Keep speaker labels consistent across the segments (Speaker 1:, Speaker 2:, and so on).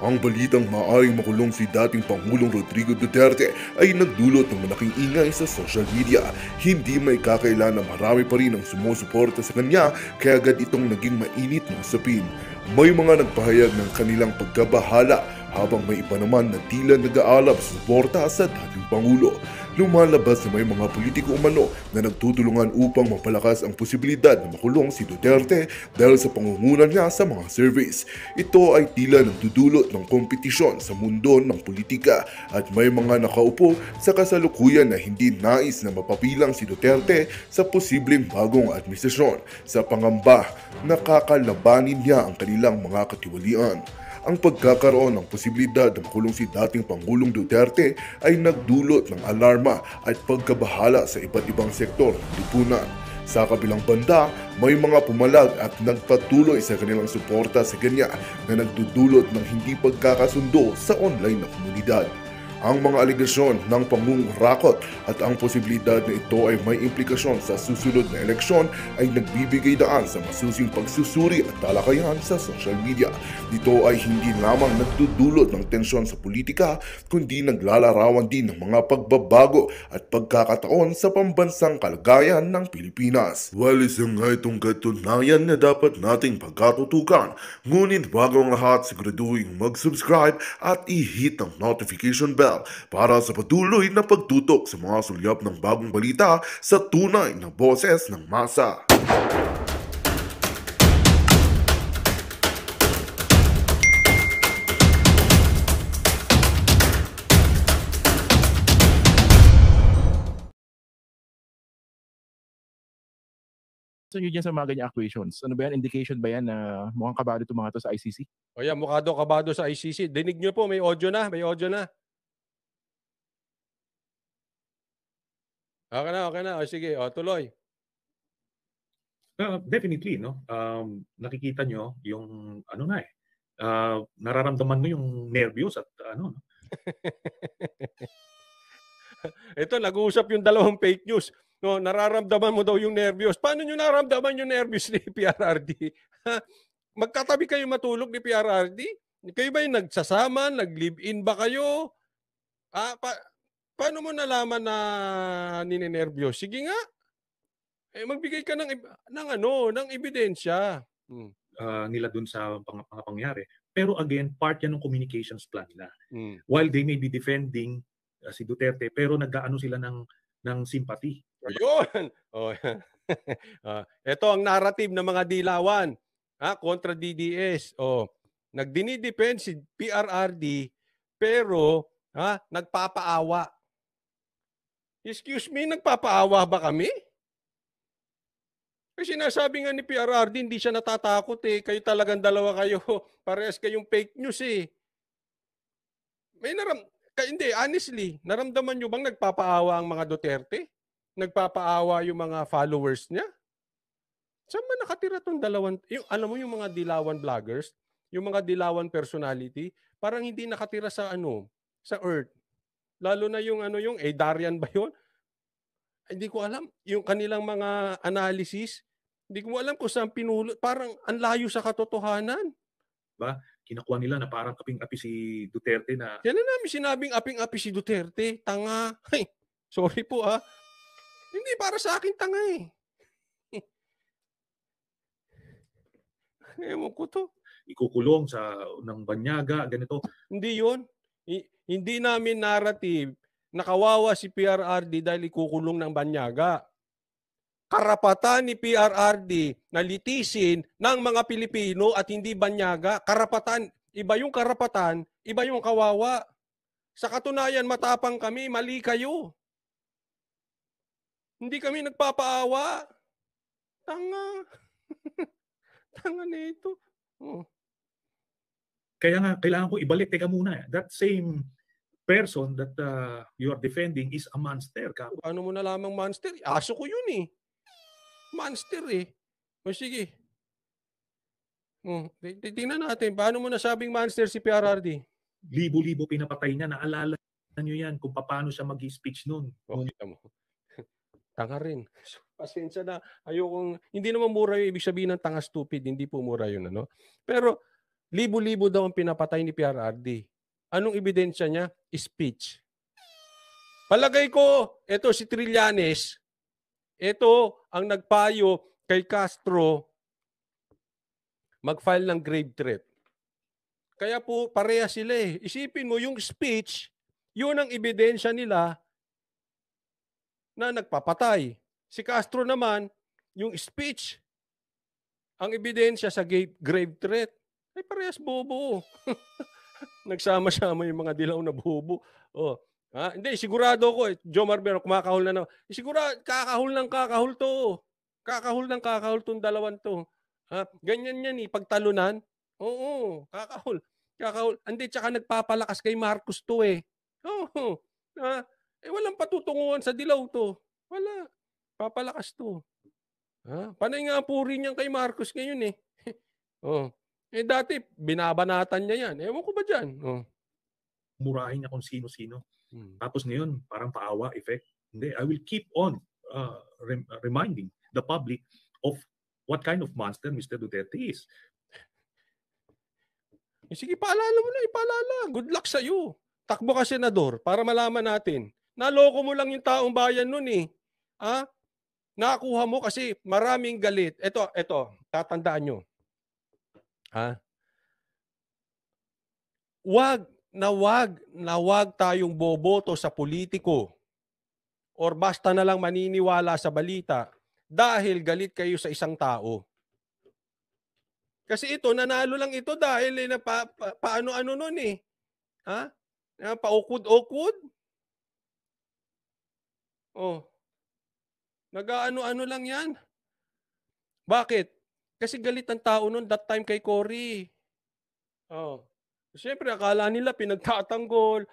Speaker 1: Ang balitang maaaring makulong si dating Pangulong Rodrigo Duterte ay nagdulot ng malaking ingay sa social media. Hindi may kakailan na marami pa rin ang sumusuporta sa kanya kaya agad itong naging mainit na usapin. May mga nagpahayag ng kanilang pagkabahala habang may iba naman na tila nag-aalab sa suporta sa dating Pangulo. Lumalabas na may mga politiko umano na nagtutulungan upang mapalakas ang posibilidad na makulong si Duterte dahil sa pangunguna niya sa mga surveys. Ito ay tila nagdudulot ng kompetisyon sa mundo ng politika at may mga nakaupo sa kasalukuyan na hindi nais na mapapilang si Duterte sa posibleng bagong administrasyon sa pangamba na kakalabanin niya ang kanilang mga katiwalian. Ang pagkakaroon ng posibilidad na makulong si dating Pangulong Duterte ay nagdulot ng alarma at pagkabahala sa iba't ibang sektor ng lipunan. Sa kabilang banda, may mga pumalag at nagpatuloy sa kanilang suporta sa kanya na nagdudulot ng hindi pagkakasundo sa online na komunidad. Ang mga alegasyon ng pangungurakot at ang posibilidad na ito ay may implikasyon sa susunod na eleksyon ay nagbibigay daan sa masusing pagsusuri at talakayan sa social media. Ito ay hindi lamang nagdudulot ng tensyon sa politika, kundi naglalarawan din ng mga pagbabago at pagkakataon sa pambansang kalagayan ng Pilipinas. Isang nga itong katunayan na dapat nating pagkatutukan. Ngunit bago ang lahat, siguraduhin mag-subscribe at i-hit ang notification bell para sa patuloy na pagtutok sa mga sulyap ng bagong balita sa tunay na boses ng masa.
Speaker 2: So yun dyan sa mga ganyang acquisitions. Ano ba yan? Indication ba yan na mukhang kabado itong mga to sa ICC?
Speaker 3: O yan, mukha daw kabado sa ICC. Dinig nyo po, may audio na, may audio na. Okay na. O sige, tuloy.
Speaker 4: Definitely, no? Nakikita nyo yung ano na nararamdaman mo yung nervyos at ano.
Speaker 3: Ito, nag-uusap yung dalawang fake news. No, nararamdaman mo daw yung nervyos. Paano nyo nararamdaman yung nervyos ni PRRD? Magkatabi kayo matulog ni PRRD? Kayo ba yung nagsasama? Nag-live-in ba kayo? Paano mo nalaman na ninenervyos? Sige nga. Magbigay ka ng ebidensya.
Speaker 4: Nila dun sa pangyari. Pero again, part yan ng communications plan nila. While they may be defending si Duterte, pero nag-aano sila ng sympathy.
Speaker 3: Ayun. Ito ang narrative ng mga dilawan kontra DDS. Nagdinidepend si PRRD pero nagpapaawa. Excuse me, nagpapaawa ba kami? Kasi sinasabi nga ni PRRD, hindi siya natatakot eh. Kayo talagang dalawa kayo. Parehas kayong fake news eh. Hindi, honestly, naramdaman nyo bang nagpapaawa ang mga Duterte? Nagpapaawa yung mga followers niya? Saan ba nakatira tong dalawan? Alam mo yung mga dilawan vloggers, yung mga dilawan personality, parang hindi nakatira sa sa Earth. Lalo na yung Darian ba yun? Hindi ko alam. Yung kanilang mga analysis, hindi ko alam kung saan pinulot. Parang ang layo sa katotohanan.
Speaker 4: Ba? Kinakuha nila na parang aping-api si Duterte na...
Speaker 3: Yan na namin sinabing aping-api si Duterte. Tanga. Ay, sorry po Hindi, para sa akin tanga eh. Ewan ko to.
Speaker 4: Ikukulong ng banyaga, ganito.
Speaker 3: Hindi yun. Hindi namin narrative na kawawa si PRRD dahil ikukulong ng banyaga. Karapatan ni PRRD na litisin ng mga Pilipino at hindi banyaga. Karapatan, iba yung karapatan, iba yung kawawa. Sa katunayan, matapang kami, mali kayo. Hindi kami nagpapaawa. Tanga. Tanga na ito.
Speaker 4: Kaya nga, kailangan ko ibalik. Teka muna. That same person that you are defending is a monster.
Speaker 3: Paano mo nalamang monster? Aso ko yun eh. Monster eh. O sige. Tingnan natin. Paano mo nasabing monster si PRRD?
Speaker 4: Libo-libo pinapatay niya. Naalala nyo yan kung paano siya mag-speech nun.
Speaker 3: Kita mo. Tanga rin. Pasensya na. Ayokong, hindi naman mura yung ibig sabihin ng tanga stupid. Hindi po mura yun. Pero Libo-libo daw ang pinapatay ni PRRD. Anong ebidensya niya? Speech. Palagay ko, ito si Trillanes, ito ang nagpayo kay Castro mag-file ng grave threat. Kaya po, pareha sila eh. Isipin mo, yung speech, yun ang ebidensya nila na nagpapatay. Si Castro naman, yung speech, ang ebidensya sa grave threat. Ay parehas bobo. Nagsama-sama yung mga dilaw na bobo. Oh. Hindi, sigurado ko eh. Joe Marbero, kumakahol na naman. Sigurado, kakahol to. Kakahol tong dalawan to. Ganyan yan eh, pagtalunan. Oo, kakahol. Hindi, tsaka nagpapalakas kay Marcos to eh. Oo. Walang patutunguhan sa dilaw to. Wala. Papalakas to. Panay nga po rin yan kay Marcos ngayon eh. Dati, binabanatan niya yan. Ewan ko ba dyan?
Speaker 4: Murahin niya kung sino-sino. Tapos ngayon, parang paawa effect. Hindi, I will keep on reminding the public of what kind of monster Mr. Duterte is.
Speaker 3: Sige, paalala mo na, ipaalala. Good luck sa'yo. Takbo ka senador para malaman natin. Naloko mo lang yung taong bayan nun eh. Nakakuha mo kasi maraming galit. Ito, tatandaan nyo. Wag tayong boboto sa politiko or basta na lang maniniwala sa balita dahil galit kayo sa isang tao. Kasi ito, nanalo lang ito dahil paano-ano nun eh. Paukod-ukod. Nag-ano-ano lang yan. Bakit? Kasi galit ang tao nun that time kay Cory. Siyempre, akala nila pinagtatanggol.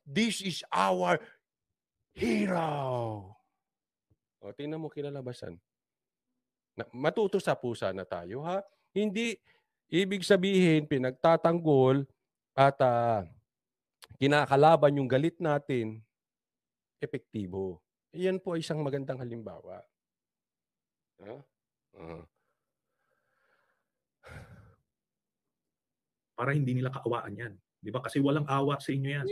Speaker 3: This is our hero. Tingnan mo kinalabasan. Matuto sa pusa na tayo, ha? Hindi ibig sabihin pinagtatanggol at kinakalaban yung galit natin, epektibo. Iyan po ay isang magandang halimbawa.
Speaker 4: Para hindi nila kaawaan yan. Di ba? Kasi walang awa sa inyo yan.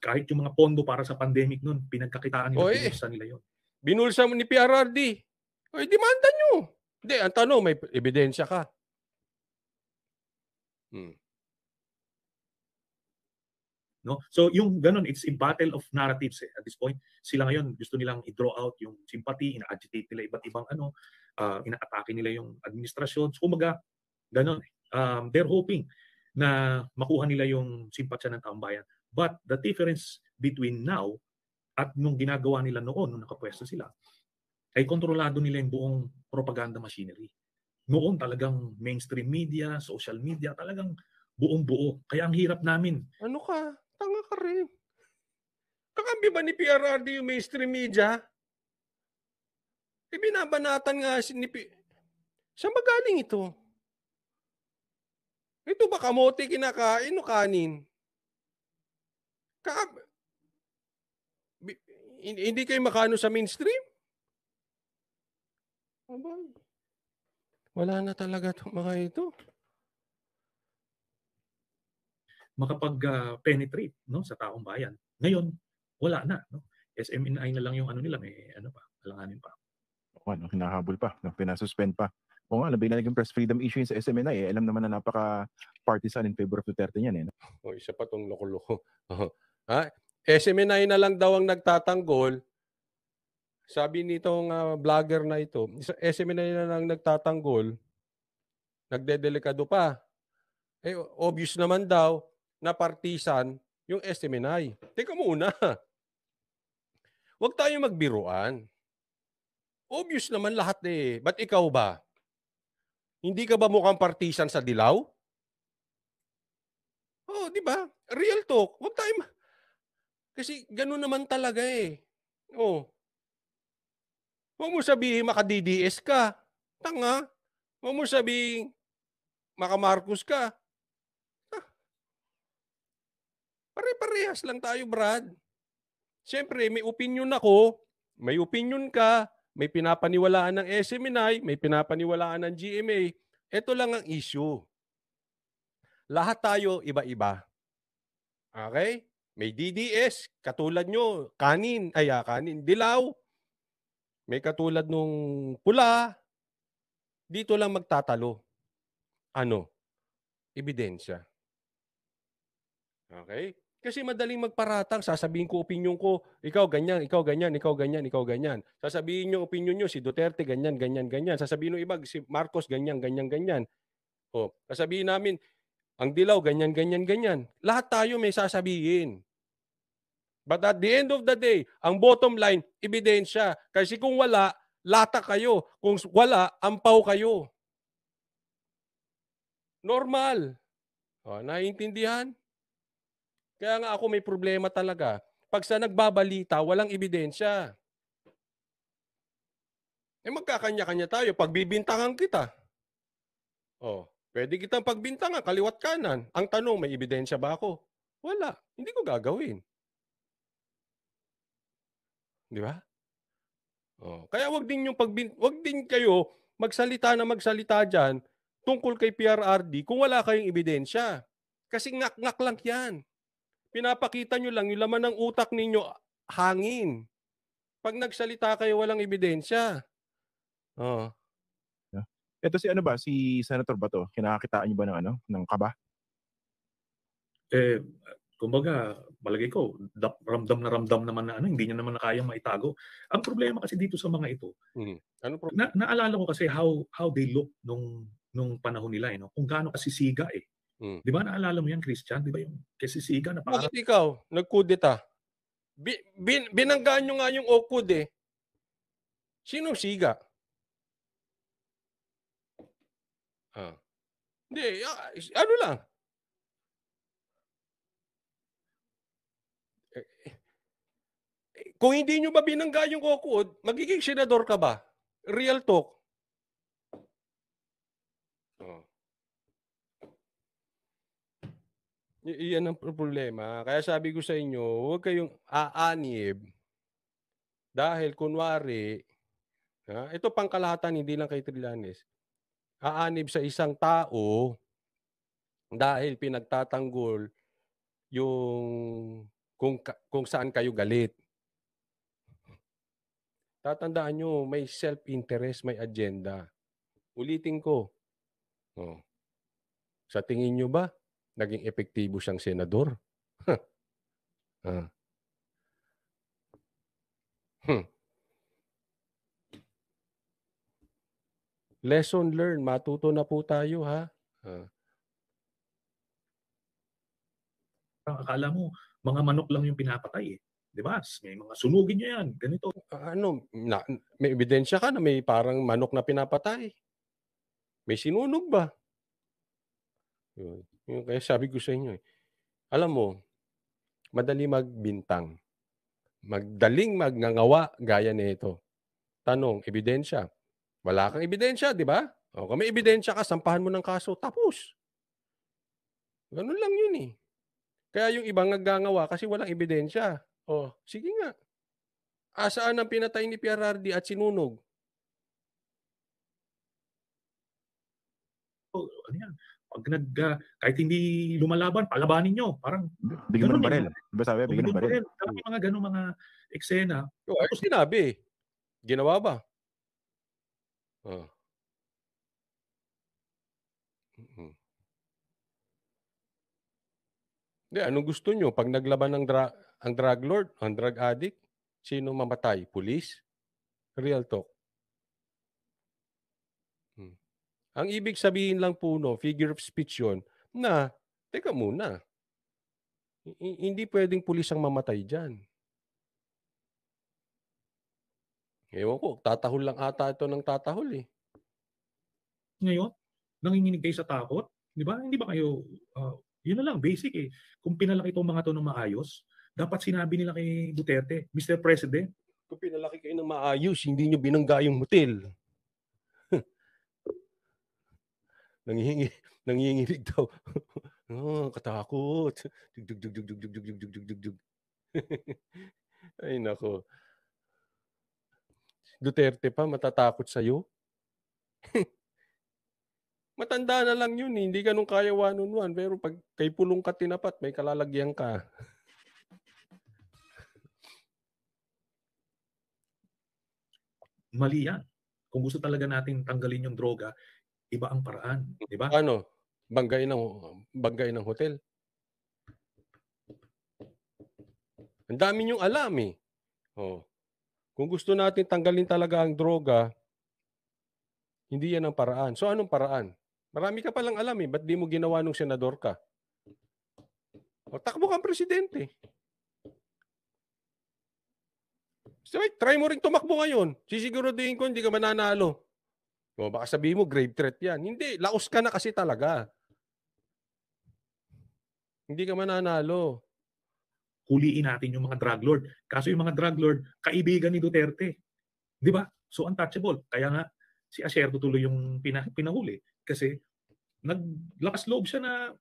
Speaker 4: Kahit yung mga pondo para sa pandemic nun, pinagkakitaan nila, binulsa nila yun.
Speaker 3: Binulsa mo ni PRRD. Demanda nyo. Hindi, ang tanong, may ebidensya ka.
Speaker 4: No? So yung ganun, it's a battle of narratives at this point. Sila ngayon gusto nilang i-draw out yung sympathy, ina-agitate nila iba't ibang ina-atake nila yung administrasyon. So kumaga, ganun. They're hoping na makuha nila yung simpatsya ng taong bayan. But the difference between now at nung ginagawa nila noon, nung nakapwesto sila, ay kontrolado nila yung buong propaganda machinery. Noon talagang mainstream media, social media, talagang buong-buo. Kaya ang hirap namin.
Speaker 3: Ano ka? Tanga ka rin. Kakambi ba ni PRRD yung mainstream media? Binabanatan nga ni saan ba galing ito? Ito ba kamote kinakain o kanin? Hindi kayo makano sa mainstream? Wala na talaga itong mga ito.
Speaker 4: Makapag-penetrate sa taong bayan. Ngayon, wala na. No? SMNI na lang yung nila, may alanganin pa.
Speaker 2: Hinahabol pa, pinasuspend pa. O nga, nabigla naging press freedom issue sa SMNI. Alam naman na napaka-partisan in favor of Duterte niyan.
Speaker 3: Isa pa itong loko-loko. SMNI na lang daw ang nagtatanggol. Sabi nitong vlogger na ito, SMNI na lang nagtatanggol, nagdedelikado pa. Obvious naman daw, na partisan yung SMNI. Teka muna. Huwag tayo magbiruan. Obvious naman lahat eh. Ba't ikaw ba? Hindi ka ba mukhang partisan sa dilaw? Di ba? Real talk. Huwag tayo kasi gano'n naman talaga eh. Huwag mo sabihin maka-DDS ka. Tanga. Huwag mo sabihin maka-Marcos ka. Pare-parehas lang tayo, Brad. Siyempre, may opinion ako, may opinion ka, may pinapaniwalaan ng SMNI, may pinapaniwalaan ng GMA. Ito lang ang issue. Lahat tayo iba-iba. Okay? May DDS, katulad nyo, kanin, dilaw. May katulad nung pula. Dito lang magtatalo. Ano? Ebidensya. Okay? Kasi madaling magparatang. Sasabihin ko opinion ko, ikaw ganyan, ikaw ganyan, ikaw ganyan, ikaw ganyan. Sasabihin nyo opinion nyo, si Duterte ganyan, ganyan, ganyan. Sasabihin ng iba, si Marcos ganyan, ganyan, ganyan. O, sasabihin namin, ang dilaw, ganyan, ganyan, ganyan. Lahat tayo may sasabihin. But at the end of the day, ang bottom line, ebidensya. Kasi kung wala, lata kayo. Kung wala, ampaw kayo. Normal. O, naiintindihan? Kaya nga ako may problema talaga. Pag sa nagbabalita, walang ebidensya. Magkakanya-kanya tayo. Pagbibintangan kita. O, pwede kitang pagbintangan, kaliwat kanan. Ang tanong, may ebidensya ba ako? Wala. Hindi ko gagawin. Di ba? Oh, kaya wag din kayo magsalita diyan tungkol kay PRRD kung wala kayong ebidensya. Kasi ngak-ngak lang 'yan. Pinapakita nyo lang yung laman ng utak ninyo hangin. Pag nagsalita kayo walang ebidensya. Oh.
Speaker 2: Ito si ano ba, si Senator Bato, kinakakitaan niyo ba ng kaba?
Speaker 4: Kumbaga, palagay ko, ramdam na ramdam naman na hindi niya naman na kayang maitago. Ang problema kasi dito sa mga ito,
Speaker 3: Ano problema?
Speaker 4: naalala ko kasi how they look nung panahon nila, no? Kung gaano kasisiga eh. Di ba naalala mo yan, Christian? Di ba yung kasisiga na parang...
Speaker 3: Bakit ikaw, nagkudeta? Binanggaan nyo nga yung Okud eh. Sino siga? Hindi, ano lang. Kung hindi nyo ba binangga yung Okud, magiging senador ka ba? Real talk. Iyan ang problema. Kaya sabi ko sa inyo, huwag kayong aanib. Dahil kunwari, ito pangkalahatan, hindi lang kay Trillanes. Aanib sa isang tao dahil pinagtatanggol yung kung saan kayo galit. Tatandaan nyo, may self-interest, may agenda. Ulitin ko. Sa tingin nyo ba, naging epektibo siyang senador? Lesson learned. Matuto na po tayo, ha?
Speaker 4: Akala mo, mga manok lang yung pinapatay eh. Di ba? May mga sunugin nyo yan. Ganito.
Speaker 3: May ebidensya ka na may parang manok na pinapatay. May sinunog ba? Kaya sabi ko sa inyo, alam mo, madali magbintang. Magdaling magngangawa gaya nito. Tanong, ebidensya. Wala kang ebidensya, di ba? O, kung may ebidensya ka, sampahan mo ng kaso, tapos. Ganun lang yun eh. Kaya yung ibang nagngangawa kasi walang ebidensya. O, sige nga. Asaan ang pinatay ni PRRD at sinunog?
Speaker 4: Ano yan? Pag kahit hindi lumalaban, palabanin nyo. Parang,
Speaker 2: bigyan mo ng barel. Diba sabi, bigyan ng barel.
Speaker 4: May mga ganun mga eksena.
Speaker 3: Tapos sinabi, ginawa ba? Anong gusto nyo? Pag naglaban ng ang drug lord, ang drug addict, sino mamatay? Police? Real talk. Ang ibig sabihin lang po, figure of speech yun, na, teka muna, hindi pwedeng pulis ang mamatay dyan. Ewan ko, tatahol lang ata ito ng tatahol eh.
Speaker 4: Ngayon, nanginginig kayo sa takot? Di ba? Hindi ba kayo, yun na lang, basic eh. Kung pinalaki itong mga ito ng maayos, dapat sinabi nila kay Duterte, Mr. President,
Speaker 3: kung pinalaki kayo ng maayos, hindi nyo binangga yung hotel. Nanginginig daw. Katakot. Ay nako. Duterte pa matatakot sa'yo? Matanda na lang yun, hindi ka nung kaya one-on-one. Pero pag kay pulong ka tinapat, may kalalagyan ka.
Speaker 4: Mali yan. Kung gusto talaga natin tanggalin yung droga, iba ang paraan, di ba?
Speaker 3: Ano? Banggay ng hotel. Ang dami niyong alam eh. Oh. Kung gusto natin tanggalin talaga ang droga, hindi yan ang paraan. So anong paraan? Marami ka palang alam eh. Ba't di mo ginawa nung senador ka? O, takbo kang presidente. So, try mo rin tumakbo ngayon. Sisiguraduhin ko hindi ka mananalo. O, baka sabihin mo grave threat yan. Hindi, laos ka na kasi talaga. Hindi ka mananalo.
Speaker 4: Huliin natin yung mga drug lord. Kaso yung mga drug lord, kaibigan ni Duterte. Di ba? So untouchable. Kaya nga, si Acerto tuloy yung pinahuli. Kasi naglakas loob siya na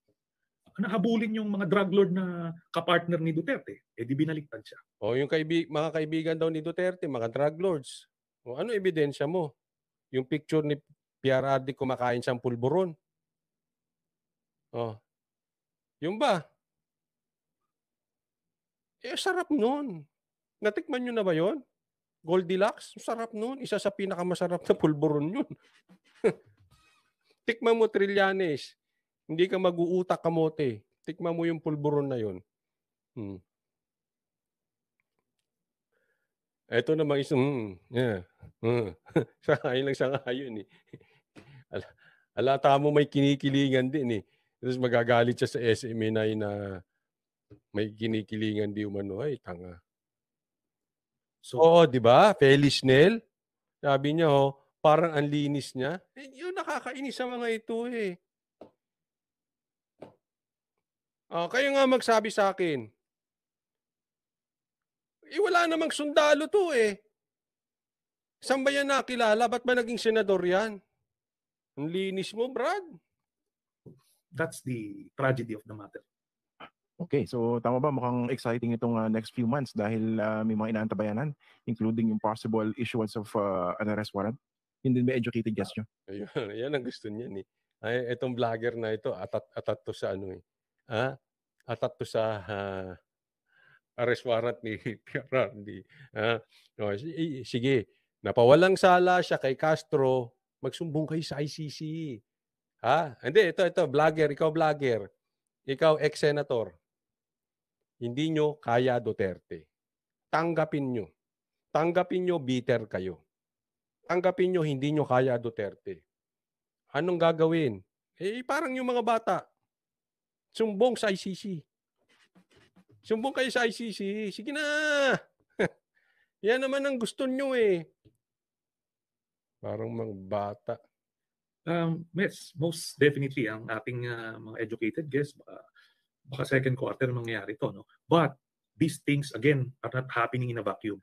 Speaker 4: nahabulin yung mga drug lord na kapartner ni Duterte. Eh di binaliktad siya.
Speaker 3: O, yung mga kaibigan daw ni Duterte, mga drug lords. O, ano ebidensya mo? Yung picture ni PRRD kumakain siyang pulburon. O, yung ba? Eh, sarap nun. Natikman nyo na ba yon? Goldilocks? Sarap nun. Isa sa pinakamasarap na pulburon yun. Tikman mo, Trillanes. Hindi ka mag-uutak kamote. Tikman mo yung pulburon na yun. Ito naman isang, sangayon lang sangayon eh. Alata mo may kinikilingan din eh. Tapos magagalit siya sa SMNI na may kinikilingan di umano. Ay, tanga. So, oo, di ba? Feliz Nel. Sabi niya, parang ang linis niya. Eh, yun nakakainis sa mga ito eh. Kayo nga magsabi sa akin. Wala namang sundalo to eh. Saan ba yan nakilala? Ba't ba naging senador yan? Ang linis mo, Brad.
Speaker 4: That's the tragedy of the matter.
Speaker 2: Okay, so tama ba? Mukhang exciting itong next few months dahil may mga inaantabayanan, including yung possible issuance of an arrest warrant. Hindi ba educated guess nyo?
Speaker 3: Ayun, yan ang gusto niya eh. Ay, itong vlogger na ito, atat to sa ano eh. Atat to sa arrest warrant ni PRRD. Sige, napawalang sala siya kay Castro, magsumbong kayo sa ICC. Hindi, ito, vlogger, ikaw vlogger. Ikaw ex-senator. Hindi nyo kaya Duterte. Tanggapin nyo. Tanggapin nyo, bitter kayo. Tanggapin nyo, hindi nyo kaya Duterte. Anong gagawin? Parang yung mga bata. Sumbong sa ICC. Sumbong kayo sa ICC. Sige na. Yan naman ang gusto nyo eh. Parang mga bata.
Speaker 4: Yes, most definitely ang ating mga educated guess, baka second quarter mangyayari to, no? But these things again are not happening in a vacuum.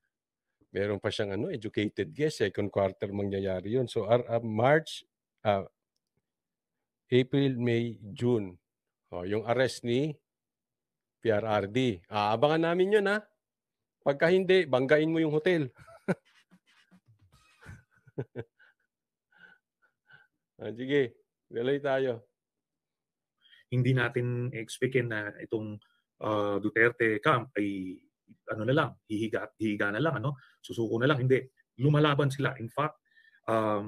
Speaker 3: Meron pa siyang educated guess, second quarter mangyayari yun. So March, April, May, June. Yung arrest ni PRRD. Abangan namin yun Pagka hindi, banggain mo yung hotel. Sige, galay tayo.
Speaker 4: Hindi natin expectin na itong Duterte camp ay ano na lang, hihiga na lang, susuko na lang. Hindi, lumalaban sila. In fact,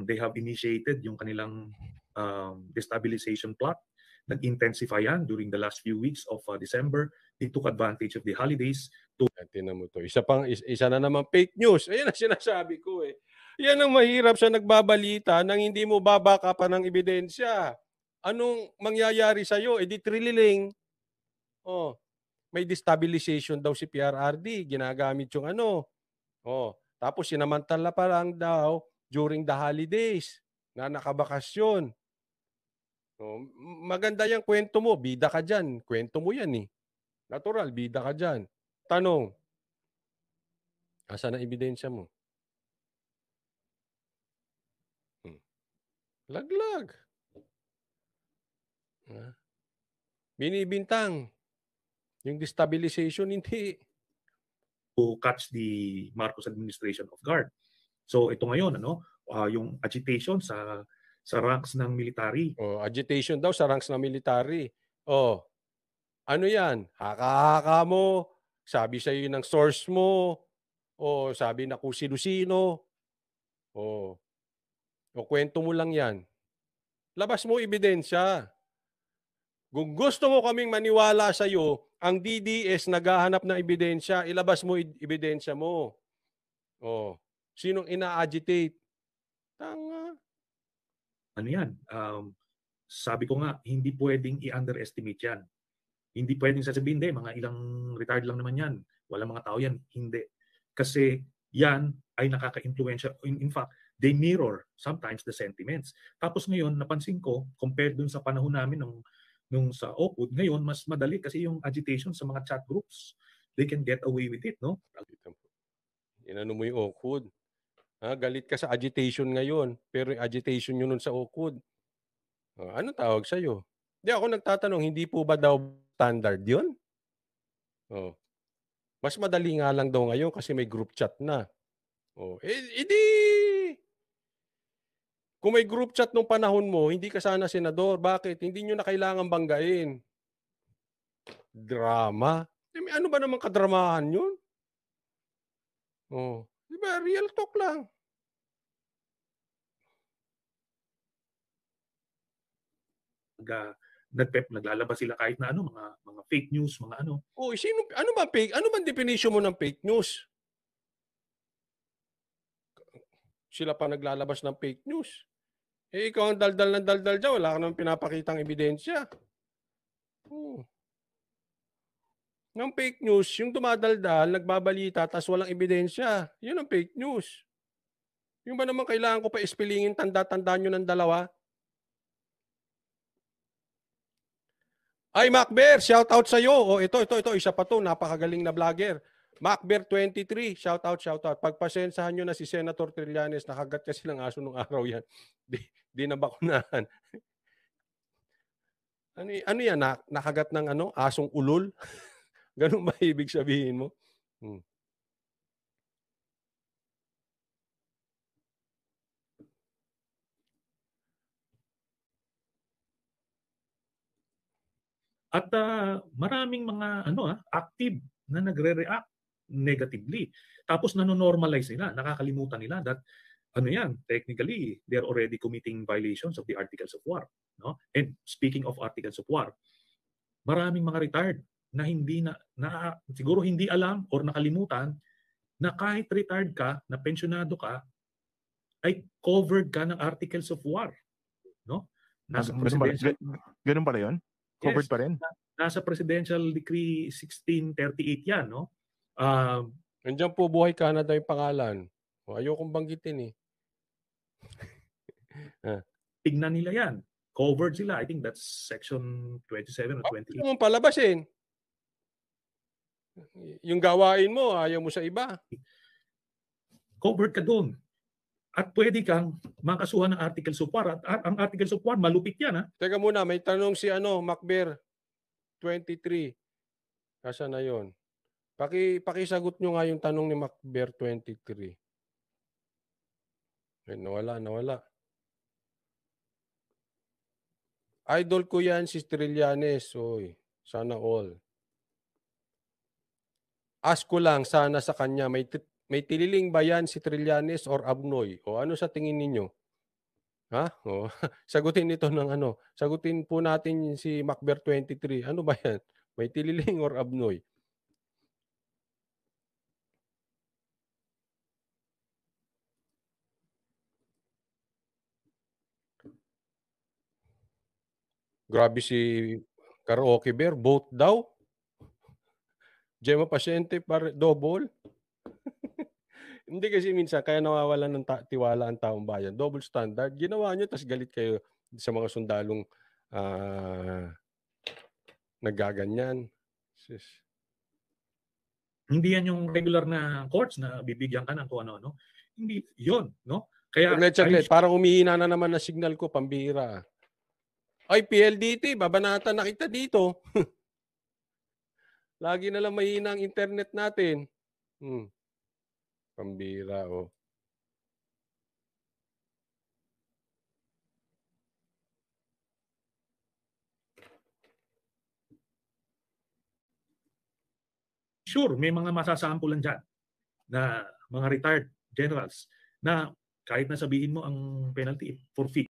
Speaker 4: they have initiated yung kanilang destabilization plot. Nag-intensify yan during the last few weeks of December. They took advantage of the holidays to...
Speaker 3: Tingnan mo to. Isa na naman fake news. Ayan ang sinasabi ko eh. Yan ang mahirap sa nagbabalita nang hindi mo babaka pa ng ebidensya. Anong mangyayari sa'yo? Di trililing. May destabilization daw si PRRD. Ginagamit yung tapos sinamantala pa lang daw during the holidays na nakabakasyon. Maganda yung kwento mo. Bida ka dyan. Kwento mo yan eh. Natural, bida ka dyan. Tanong, asan ang ebidensya mo? Laglag. Binibintang. Yung destabilization, hindi.
Speaker 4: To catch the Marcos administration off guard. So ito ngayon, yung agitation sa sa ranks ng military.
Speaker 3: Agitation daw sa ranks ng military. Ano yan? Haka-haka mo. Sabi sa'yo ng source mo. Sabi na kung sino-sino. O kwento mo lang yan. Labas mo ebidensya. Kung gusto mo kaming maniwala sa'yo, ang DDS naghahanap ng ebidensya, ilabas mo ebidensya mo. Sinong ina-agitate? Tanga.
Speaker 4: Ano yan? Sabi ko nga, hindi pwedeng i-underestimate yan. Hindi pwedeng sasabihin, hindi, mga ilang retired lang naman yan. Walang mga tao yan. Hindi. Kasi yan ay nakaka-influensya. In fact, they mirror sometimes the sentiments. Tapos ngayon, napansin ko, compared dun sa panahon namin nung sa OCUD, ngayon, mas madali kasi yung agitation sa mga chat groups. They can get away with it, no?
Speaker 3: Inano mo yung OCUD. Galit ka sa agitation ngayon, pero yung agitation yun nun sa OCUD. Ano tawag sa'yo? Di ako nagtatanong, hindi po ba daw standard yun? Mas madali nga lang daw ngayon kasi may group chat na. Kung may group chat nung panahon mo, hindi ka sana senador. Bakit? Hindi nyo na kailangan banggain. Drama. Ano ba naman kadramahan yun? Diba? Real talk lang.
Speaker 4: Naglalabas sila kahit na mga fake news, mga ano.
Speaker 3: Ano ba fake? Ano bang definition mo ng fake news? Sila pa naglalabas ng fake news. Ikaw ang daldal ng daldal dyan. Wala ka naman pinapakitang ebidensya. Ng fake news, yung dumadaldal, nagbabalita, tas walang ebidensya. Yun ang fake news. Yung ba naman kailangan ko pa ispilingin tanda-tanda nyo ng dalawa? Ay, Macber, shout out sa'yo. Ito, isa pa to, napakagaling na vlogger. Macber 23, shout out. Pagpasensahan nyo na si Senator Trillanes, nakagat kasi ng aso nung araw yan. Di na bakunahan. Ano yan? Nakagat ng asong ulol? Ganun ba ibig sabihin mo?
Speaker 4: At maraming mga active na nagre-react negatively. Tapos nanonormalize nila, nakakalimutan nila that technically they're already committing violations of the Articles of War, no? And speaking of Articles of War, maraming mga retired na siguro hindi alam or nakalimutan na kahit retired ka, na pensyonado ka, ay covered ka ng Articles of War, no?
Speaker 2: Ganun pala 'yon? Covered pa rin?
Speaker 4: Nasa Presidential Decree 1638 yan, no?
Speaker 3: Nandiyan po Buhay Canada yung pangalan. Ayokong banggitin eh.
Speaker 4: Tignan nila yan. Covered sila. I think that's section 27 or 28.
Speaker 3: Ano mong palabasin? Yung gawain mo, ayaw mo sa iba.
Speaker 4: Covered ka doon. At pwede kang makasuhan ng Articles of War. At ang Articles of War, malupit yan.
Speaker 3: Teka muna, may tanong si Macber 23. Kasa na yon? Pakisagot nyo nga yung tanong ni Macber 23. Nawala. Idol ko yan si Trillanes. Sana all. Ask ko lang, sana sa kanya, may tililing ba yan si Trillanes or Abnoy? Ano sa tingin ninyo? Sagutin ito ng Sagutin po natin si Macber 23. Ano ba yan? May tililing or Abnoy? Grabe si Karaoke Bear. Both daw. Gemma Pasyente, double. Hindi kasi minsan, kaya nawawalan ng tiwala ang taong bayan. Double standard. Ginawa nyo, tas galit kayo sa mga sundalong nagaganyan.
Speaker 4: Hindi yan yung regular na courts na bibigyan ka ng kung ano. Hindi, yun, no? Kaya,
Speaker 3: saglit. Parang umihina na naman na signal ko, pambira. Ay, PLDT, babanatan na kita dito. Lagi na lang mahina ang internet natin. Pambira,
Speaker 4: sure may mga masasampulan dyan na mga retired generals na kahit na sabihin mo ang penalty forfeit,